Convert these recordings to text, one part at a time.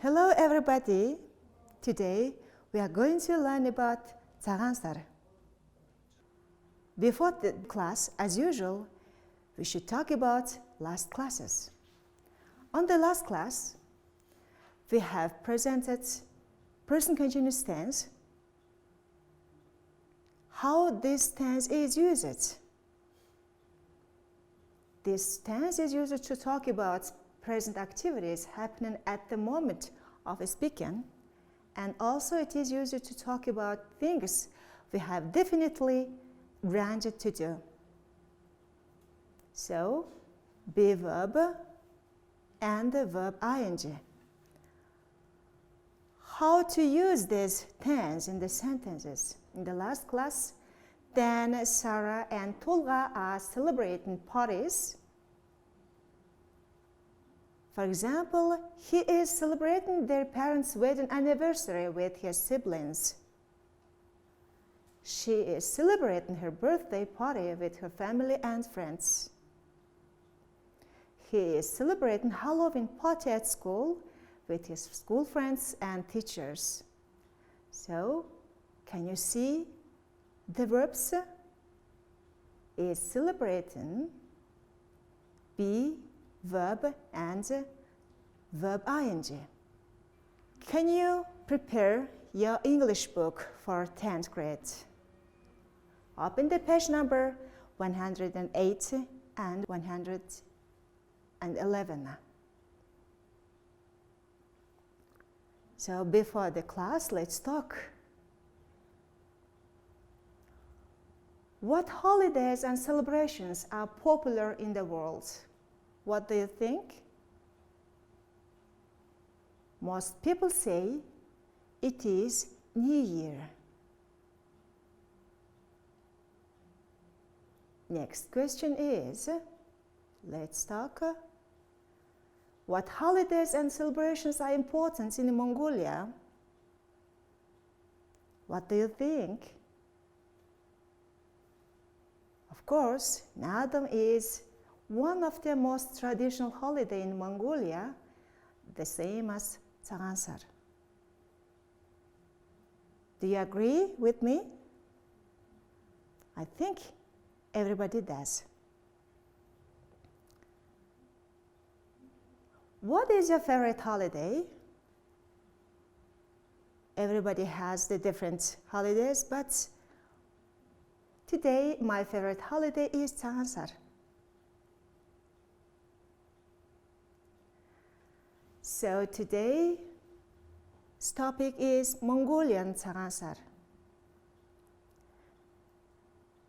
Hello everybody. Today we are going to learn about 자간살. Before the class, as usual, we should talk about last classes. On the last class, we have presented present continuous tense, how this tense is used. This tense is used to talk about present activities happening at the moment of speaking, and also it is used to talk about things we have definitely arranged to do. So, be verb and the verb ing. How to use this tense in the sentences? In the last class, Dan, Sarah, and Tolga are celebrating parties. For example, he is celebrating their parents' wedding anniversary with his siblings. She is celebrating her birthday party with her family and friends. He is celebrating Halloween party at school with his school friends and teachers. So, can you see the verbs? Is celebrating, be, verb, and verb ing. Can you prepare your English book for 10th grade? Open the page number 108 and 111. So before the class, let's talk. What holidays and celebrations are popular in the world? What do you think? Most people say it is New Year. Next question is, let's talk. What holidays and celebrations are important in Mongolia? What do you think? Of course, Nadam is one of the most traditional holidays in Mongolia, the same as Tsagasar. Do you agree with me? I think everybody does. What is your favorite holiday? Everybody has the different holidays, but today my favorite holiday is Tsagasar. So today's topic is Mongolian Tsagasar.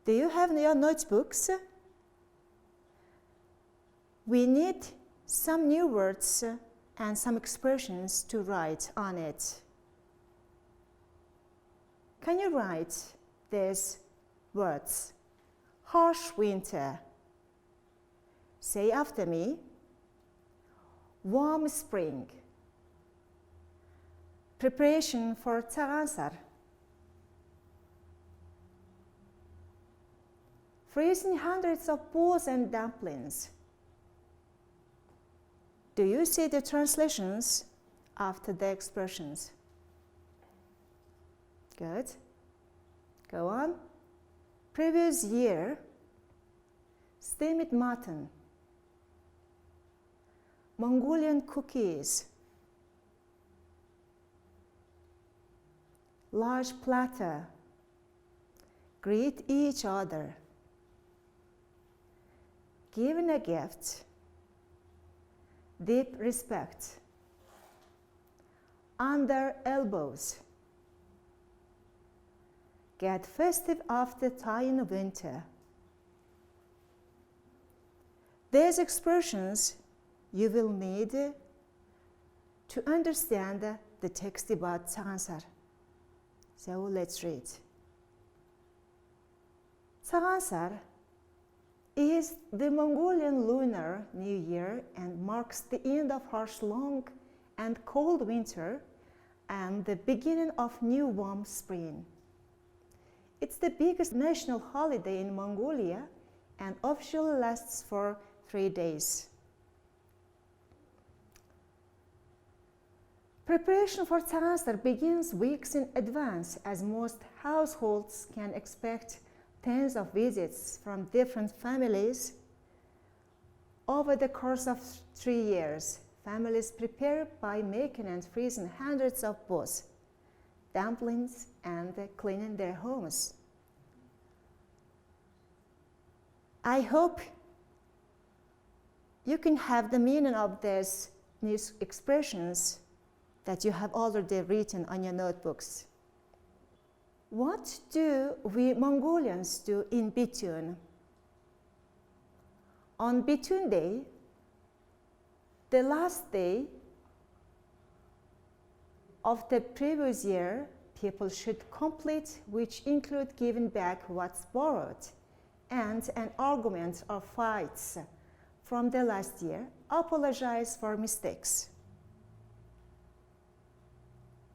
Do you have your notebooks? We need some new words and some expressions to write on it. Can you write these words? Harsh winter. Say after me. Warm spring. Preparation for Tsagasar. Freezing hundreds of balls and dumplings. Do you see the translations after the expressions? Good. Go on. Previous year, steamed mutton. Mongolian cookies, large platter, greet each other, giving a gift, deep respect, under elbows, get festive after tying winter. These expressions you will need to understand the text about Tsagasar. So let's read. Tsagasar is the Mongolian Lunar New Year and marks the end of harsh, long and cold winter and the beginning of new warm spring. It's the biggest national holiday in Mongolia and officially lasts for 3 days. Preparation for Tsagasar begins weeks in advance, as most households can expect tens of visits from different families. Over the course of 3 years, families prepare by making and freezing hundreds of both dumplings and cleaning their homes. I hope you can have the meaning of these new expressions that you have already written on your notebooks. What do we Mongolians do in Bitun? On Bitun Day, the last day of the previous year, people should complete, which include giving back what's borrowed, and an argument or fights from the last year, apologize for mistakes.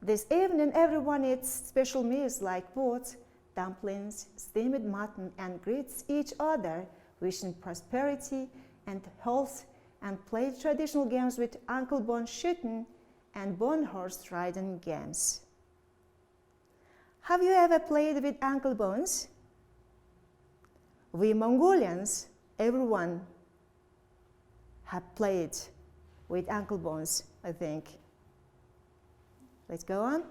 This evening, everyone eats special meals like both dumplings, steamed mutton, and greets each other, wishing prosperity and health, and play traditional games with ankle bone shooting and bone horse riding games. Have you ever played with ankle bones? We Mongolians, everyone, have played with ankle bones, I think. Let's go on.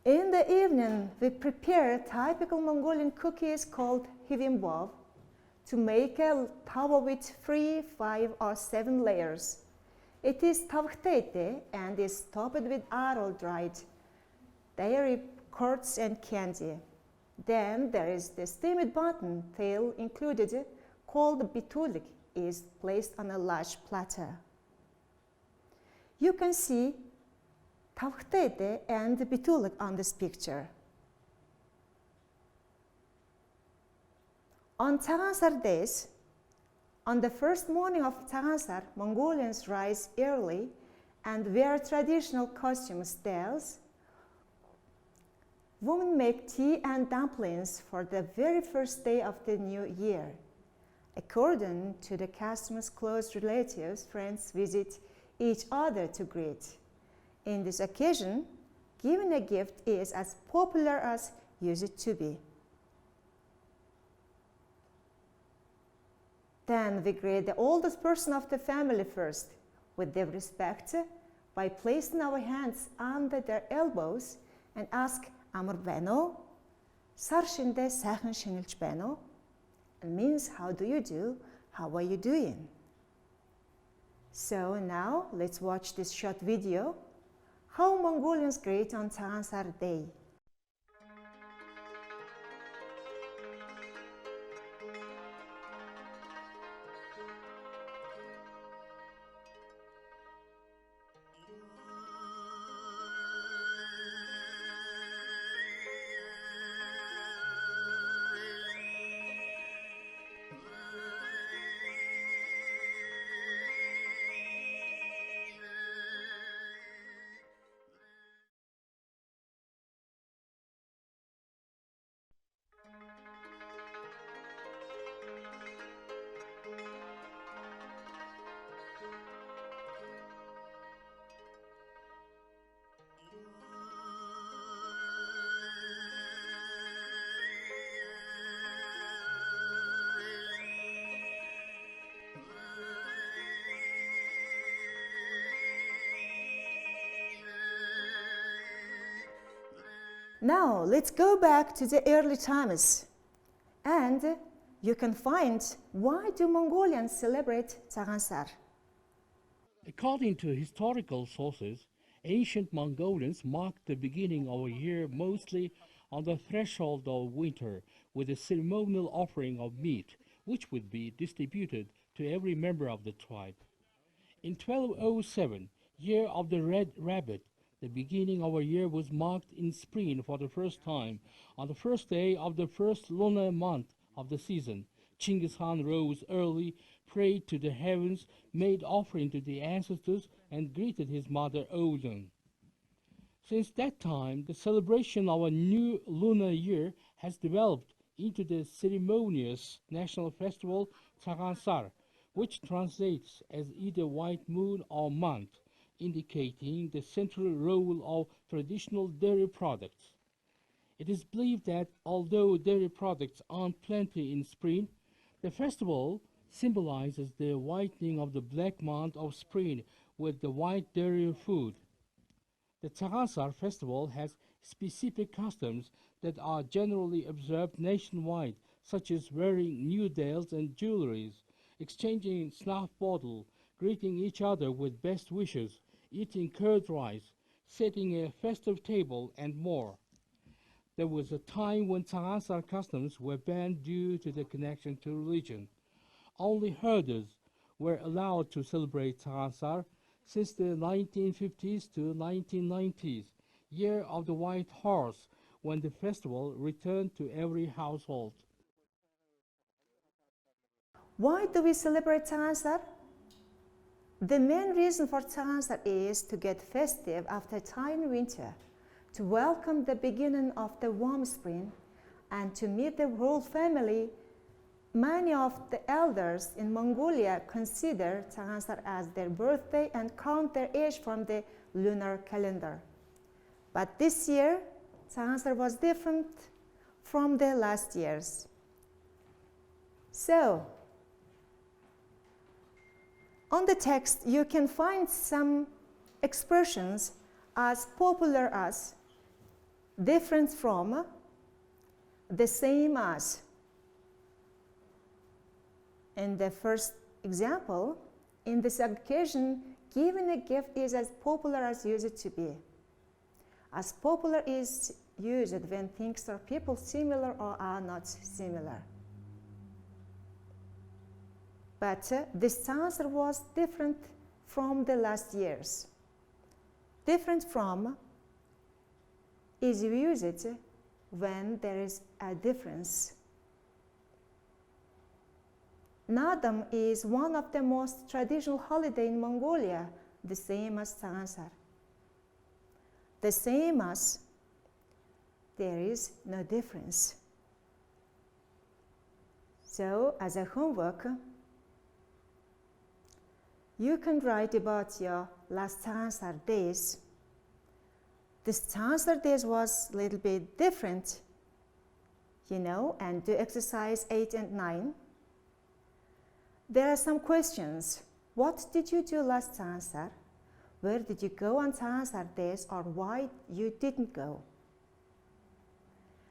In the evening, we prepare typical Mongolian cookies called hivimbov to make a tava with 3, 5, or 7 layers. It is tavhtete and is topped with arrow dried dairy curds and candy. Then there is the steamed mutton tail included, called bitulik, is placed on a large platter. You can see tavhtete and bitulik on this picture. On Tsagasar days, on the first morning of Tsagasar, Mongolians rise early and wear traditional costume styles. Women make tea and dumplings for the very first day of the new year. According to the customs, close relatives, friends visit each other to greet. In this occasion, giving a gift is as popular as used to be. Then we greet the oldest person of the family first, with due respect, by placing our hands under their elbows and ask, "Амар байна уу? Сар шиндээ сайхан шинэлж байна уу?" It means, "How do you do? How are you doing?" So now let's watch this short video, how Mongolians greet on Tsagasar Day. Now let's go back to the early times, and you can find why do Mongolians celebrate Tsagasar. According to historical sources, ancient Mongolians marked the beginning of a year mostly on the threshold of winter with a ceremonial offering of meat, which would be distributed to every member of the tribe. In 1207, year of the Red Rabbit, the beginning of a year was marked in spring for the first time. On the first day of the first lunar month of the season, Chinggis Khan rose early, prayed to the heavens, made offering to the ancestors, and greeted his mother Odin. Since that time, the celebration of a new lunar year has developed into the ceremonious national festival Tsagasar, which translates as either white moon or month. indicating the central role of traditional dairy products. It is believed that although dairy products aren't plenty in spring, the festival symbolizes the whitening of the black month of spring with the white dairy food. The Tsagasar festival has specific customs that are generally observed nationwide, such as wearing new nails and jewelries, exchanging snuff bottle, greeting each other with best wishes, eating curd rice, setting a festive table, and more. There was a time when Tsagasar customs were banned due to the connection to religion. Only herders were allowed to celebrate Tsagasar since the 1950s to 1990s, year of the white horse, when the festival returned to every household. Why do we celebrate Tsagasar? The main reason for Tsagasar is to get festive after a tiring winter, to welcome the beginning of the warm spring, and to meet the whole family. Many of the elders in Mongolia consider Tsagasar as their birthday and count their age from the lunar calendar. But this year, Tsagasar was different from the last years. So, on the text, you can find some expressions as popular as, different from, the same as. In the first example, in this occasion, giving a gift is as popular as used to be. As popular is used when things or people similar or are not similar. But this answer was different from the last years. Different from is used when there is a difference. Nadam is one of the most traditional holidays in Mongolia, the same as Tsagasar. The same as, there is no difference. So, as a homework, you can write about your last Tsagasar days. This Tsagasar days was a little bit different, and do exercise 8 and 9. There are some questions. What did you do last Tsagasar? Where did you go on Tsagasar days, or why you didn't go?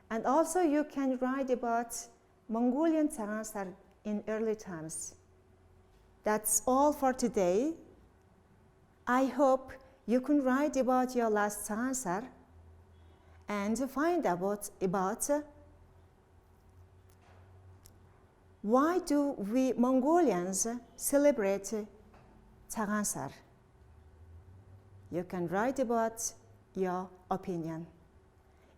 And also you can write about Mongolian Tsagasar in early times. That's all for today. I hope you can write about your last Tsagasar and find out about why do we Mongolians celebrate Tsagasar. You can write about your opinion.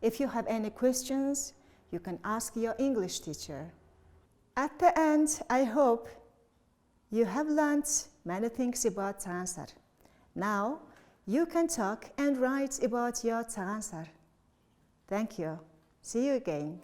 If you have any questions, you can ask your English teacher. At the end, I hope you have learned many things about Tsagasar. Now, you can talk and write about your Tsagasar. Thank you. See you again.